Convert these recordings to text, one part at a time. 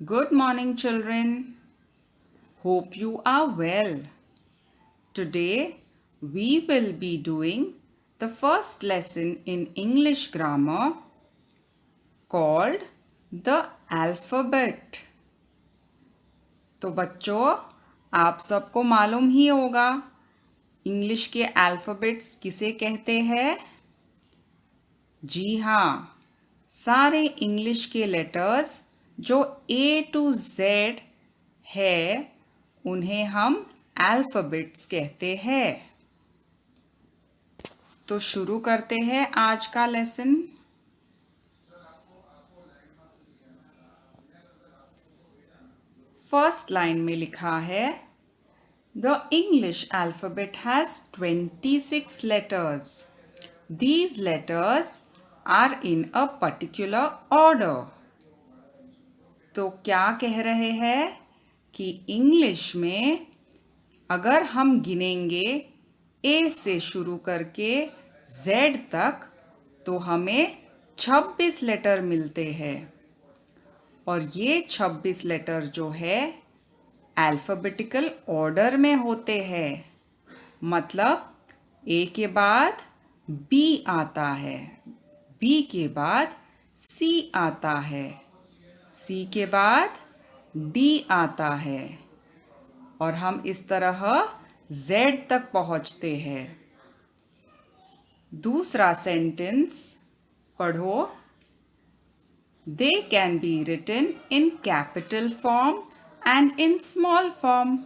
Good morning, children. Hope you are well. Today we will be doing the first lesson in English grammar called the alphabet. तो बच्चों, आप सबको मालूम ही होगा English के alphabets किसे कहते हैं? जी हाँ, सारे इंग्लिश के लेटर्स जो ए टू जेड है उन्हें हम अल्फ़ाबेट्स कहते हैं। तो शुरू करते हैं आज का लेसन। फर्स्ट लाइन में लिखा है the English alphabet has 26 letters. These letters are in a particular order. तो क्या कह रहे हैं कि इंग्लिश में अगर हम गिनेंगे ए से शुरू करके जेड तक तो हमें 26 लेटर मिलते हैं और ये 26 लेटर जो है अल्फ़ाबेटिकल ऑर्डर में होते हैं। मतलब ए के बाद बी आता है, बी के बाद सी आता है, सी के बाद डी आता है और हम इस तरह Z तक पहुंचते हैं। दूसरा सेंटेंस पढ़ो। They can be written in capital form and in small form.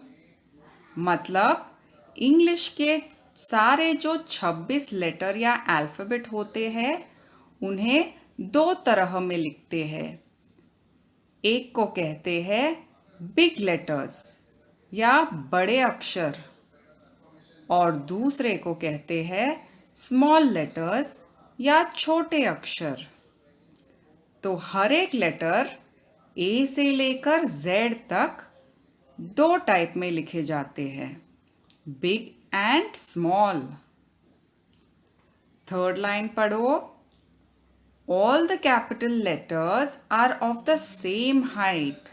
मतलब इंग्लिश के सारे जो 26 लेटर या अल्फ़ाबेट होते हैं उन्हें दो तरह में लिखते हैं। एक को कहते हैं बिग लेटर्स या बड़े अक्षर और दूसरे को कहते हैं स्मॉल लेटर्स या छोटे अक्षर। तो हर एक लेटर ए से लेकर जेड तक दो टाइप में लिखे जाते हैं, big and small. Third line पढ़ो। All the capital letters are of the same height.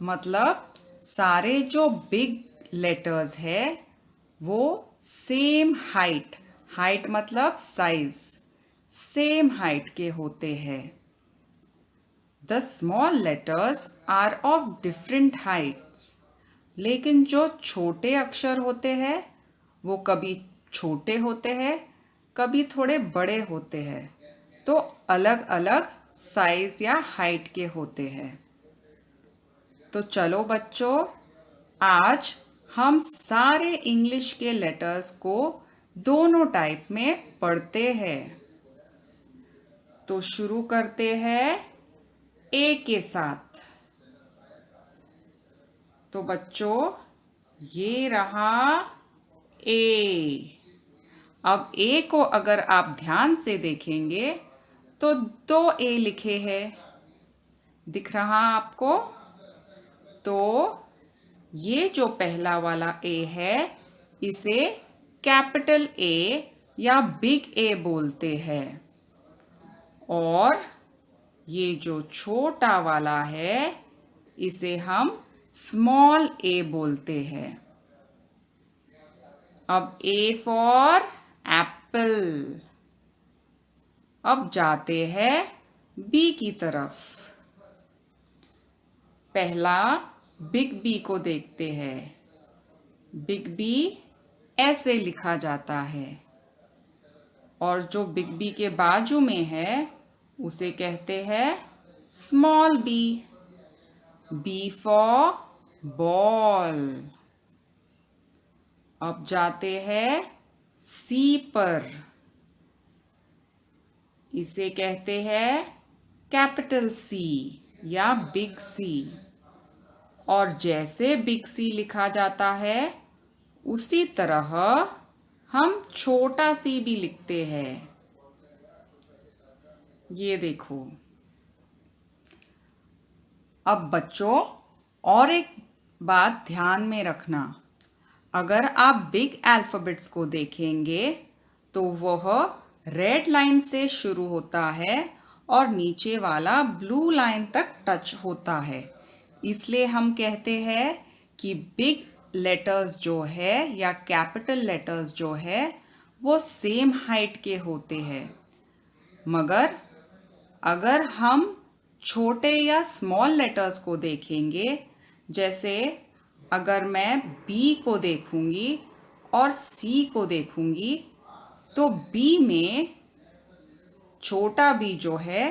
मतलब सारे जो बिग लेटर्स है वो सेम हाइट, हाइट मतलब साइज, सेम हाइट के होते हैं। The small letters are of different heights. लेकिन जो छोटे अक्षर होते हैं वो कभी छोटे होते हैं, कभी थोड़े बड़े होते हैं, तो अलग अलग साइज या हाइट के होते हैं। तो चलो बच्चों, आज हम सारे इंग्लिश के लेटर्स को दोनों टाइप में पढ़ते हैं। तो शुरू करते हैं ए के साथ। तो बच्चों, ये रहा ए। अब ए को अगर आप ध्यान से देखेंगे तो दो ए लिखे हैं, दिख रहा आपको? तो ये जो पहला वाला ए है इसे कैपिटल ए या बिग ए बोलते हैं और ये जो छोटा वाला है इसे हम स्मॉल ए बोलते हैं। अब ए फॉर एप्पल। अब जाते हैं बी की तरफ। पहला बिग बी को देखते हैं। बिग बी ऐसे लिखा जाता है और जो बिग बी के बाजू में है उसे कहते हैं small b. B for ball. अब जाते हैं सी पर। इसे कहते हैं कैपिटल सी या बिग सी और जैसे बिग सी लिखा जाता है उसी तरह हम छोटा सी भी लिखते हैं। ये देखो। अब बच्चों, और एक बात ध्यान में रखना, अगर आप बिग अल्फ़ाबेट्स को देखेंगे तो वह रेड लाइन से शुरू होता है और नीचे वाला ब्लू लाइन तक टच होता है। इसलिए हम कहते हैं कि बिग लेटर्स जो है या कैपिटल लेटर्स जो है वो सेम हाइट के होते हैं। मगर अगर हम छोटे या स्मॉल लेटर्स को देखेंगे, जैसे अगर मैं बी को देखूंगी और सी को देखूंगी, तो बी में छोटा बी जो है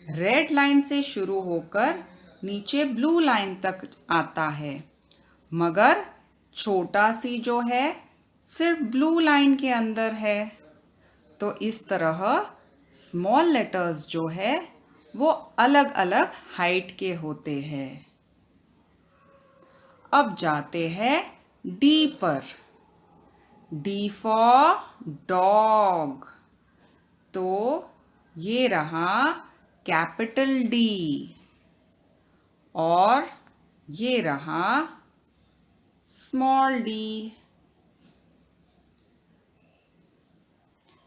रेड लाइन से शुरू होकर नीचे ब्लू लाइन तक आता है, मगर छोटा सी जो है सिर्फ ब्लू लाइन के अंदर है। तो इस तरह स्मॉल लेटर्स जो है वो अलग अलग हाइट के होते हैं। अब जाते हैं डी पर। D for dog. तो ये रहा कैपिटल डी और ये रहा स्मॉल डी।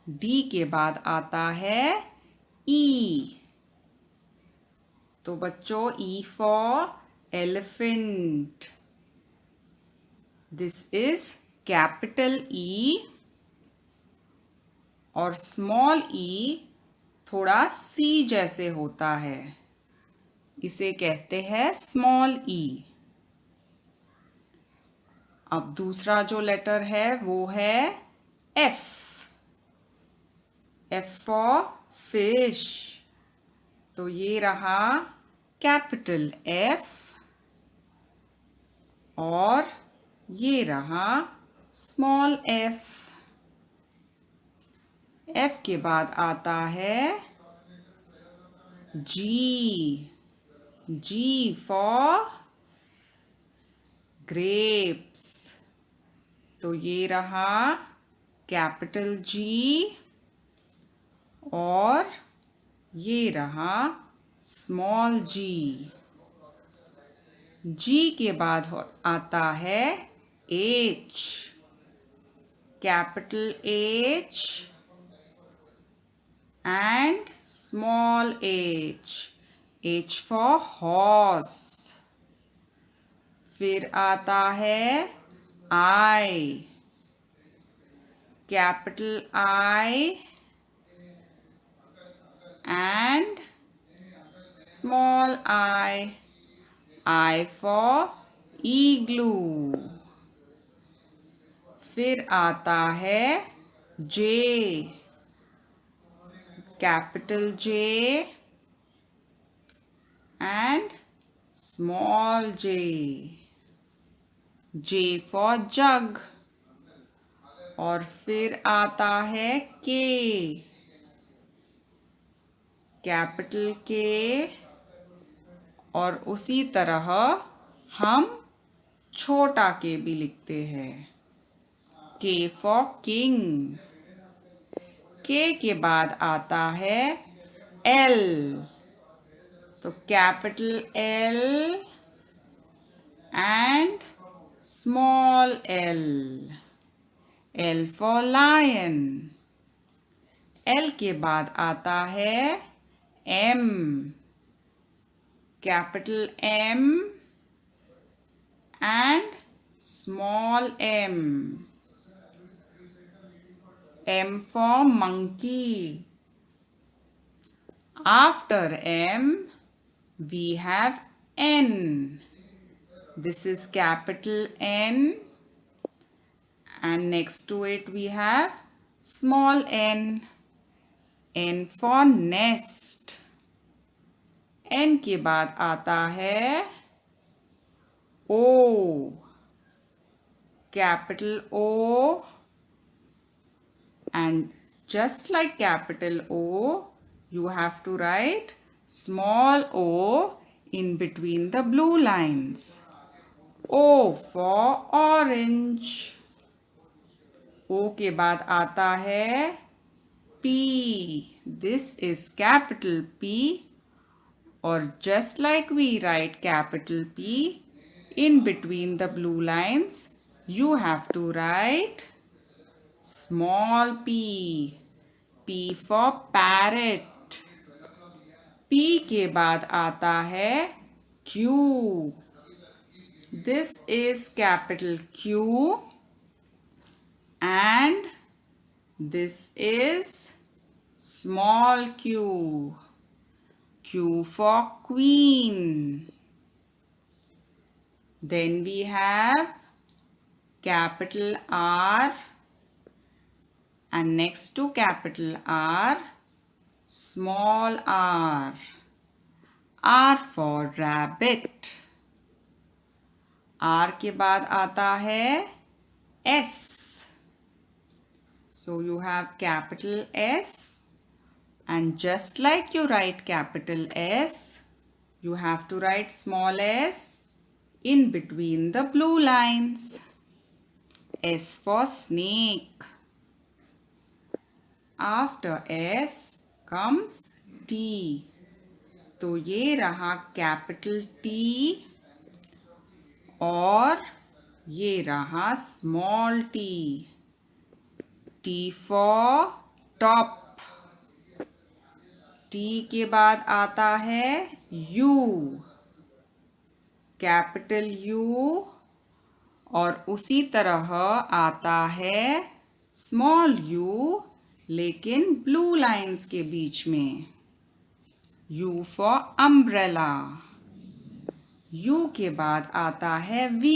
डी के बाद आता है ई। तो बच्चों E for elephant. This is capital E और स्मॉल ई थोड़ा सी जैसे होता है, इसे कहते हैं स्मॉल ई। अब दूसरा जो लेटर है वो है एफ। F for fish. तो ये रहा कैपिटल एफ और ये रहा स्मॉल एफ। एफ के बाद आता है जी। जी फॉर ग्रेप्स। तो ये रहा कैपिटल जी और ये रहा स्मॉल जी। जी के बाद आता है H. Capital H and small h. H for horse. फिर आता है I. Capital I and small I. I for igloo. फिर आता है J. Capital J and small j. J for jug. और फिर आता है K. कैपिटल K और उसी तरह हम छोटा K भी लिखते हैं। K for king. के बाद आता है L। तो capital L and small L। L for lion. L के बाद आता है M। Capital M and small M। M for monkey. After M, we have N. This is capital N. And next to it we have small n. N for nest. N के बाद आता है O. Capital O. And just like capital O, you have to write small o in between the blue lines. O for orange. O के बाद आता है P. This is capital P. Or just like we write capital P, in between the blue lines, you have to write small p. P for parrot. P के बाद आता है Q. This is capital Q and this is small q. Q for queen. Then we have capital R and next to capital R, small r. R for rabbit. R के बाद आता है S. So you have capital S, and just like you write capital S, you have to write small s in between the blue lines. S for snake. After S comes T. तो ये रहा capital T और ये रहा small t. T for top. T के बाद आता है U, कैपिटल U, और उसी तरह आता है स्मॉल u लेकिन ब्लू लाइंस के बीच में. U for umbrella. U के बाद आता है V.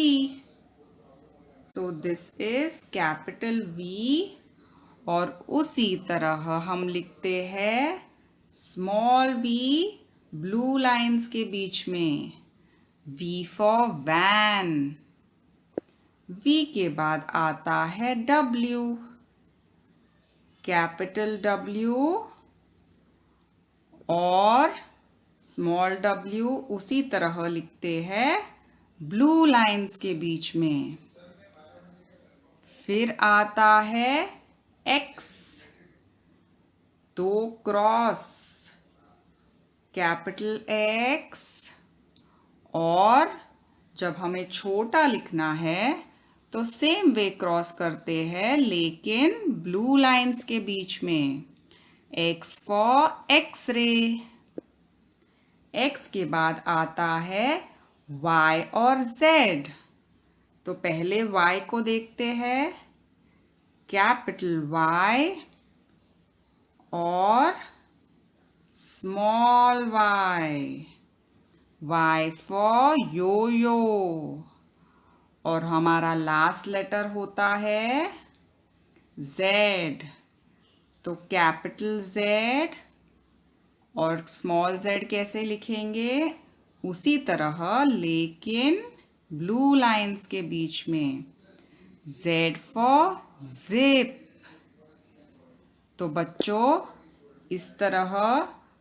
So this is capital V और उसी तरह हम लिखते हैं स्मॉल v ब्लू लाइंस के बीच में. V for van. V के बाद आता है W, कैपिटल W और स्मॉल w उसी तरह लिखते हैं ब्लू लाइंस के बीच में. फिर आता है X, तो क्रॉस, कैपिटल X, और जब हमें छोटा लिखना है तो सेम वे क्रॉस करते हैं लेकिन ब्लू लाइंस के बीच में. X for x-ray. X के बाद आता है Y और Z. तो पहले Y को देखते हैं, कैपिटल Y और small y. Y for yo-yo और हमारा लास्ट लेटर होता है Z. तो कैपिटल Z और स्मॉल z कैसे लिखेंगे? उसी तरह लेकिन ब्लू लाइंस के बीच में. Z for zip. तो बच्चों इस तरह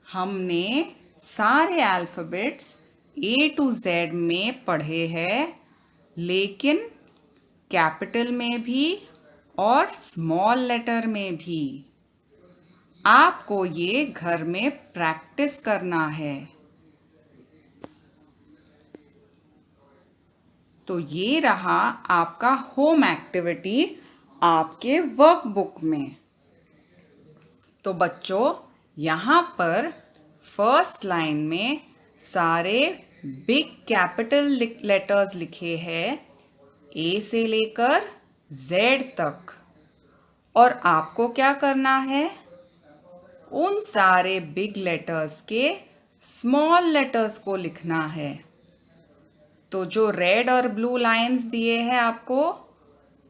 हमने सारे अल्फ़ाबेट्स A to Z में पढ़े हैं, लेकिन कैपिटल में भी और स्मॉल लेटर में भी. आपको ये घर में प्रैक्टिस करना है. तो ये रहा आपका होम एक्टिविटी आपके वर्कबुक में. तो बच्चों यहाँ पर फर्स्ट लाइन में सारे बिग कैपिटल लेटर्स लिखे हैं A से लेकर Z तक. और आपको क्या करना है? उन सारे बिग लेटर्स के स्मॉल लेटर्स को लिखना है. तो जो रेड और ब्लू लाइंस दिए हैं आपको,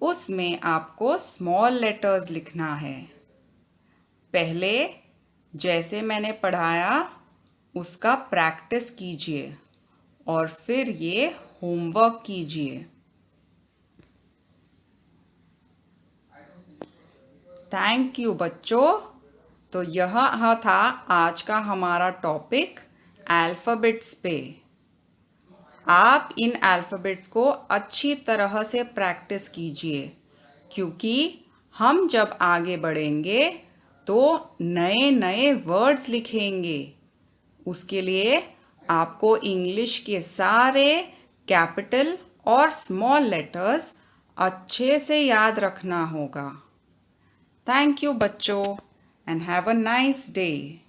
उसमें आपको स्मॉल लेटर्स लिखना है. पहले जैसे मैंने पढ़ाया उसका प्रैक्टिस कीजिए और फिर ये होमवर्क कीजिए. थैंक यू बच्चों. तो यह था आज का हमारा टॉपिक अल्फ़ाबेट्स पे. आप इन अल्फ़ाबेट्स को अच्छी तरह से प्रैक्टिस कीजिए, क्योंकि हम जब आगे बढ़ेंगे तो नए नए वर्ड्स लिखेंगे. उसके लिए आपको इंग्लिश के सारे कैपिटल और स्मॉल लेटर्स अच्छे से याद रखना होगा. थैंक यू बच्चों, and have a nice day.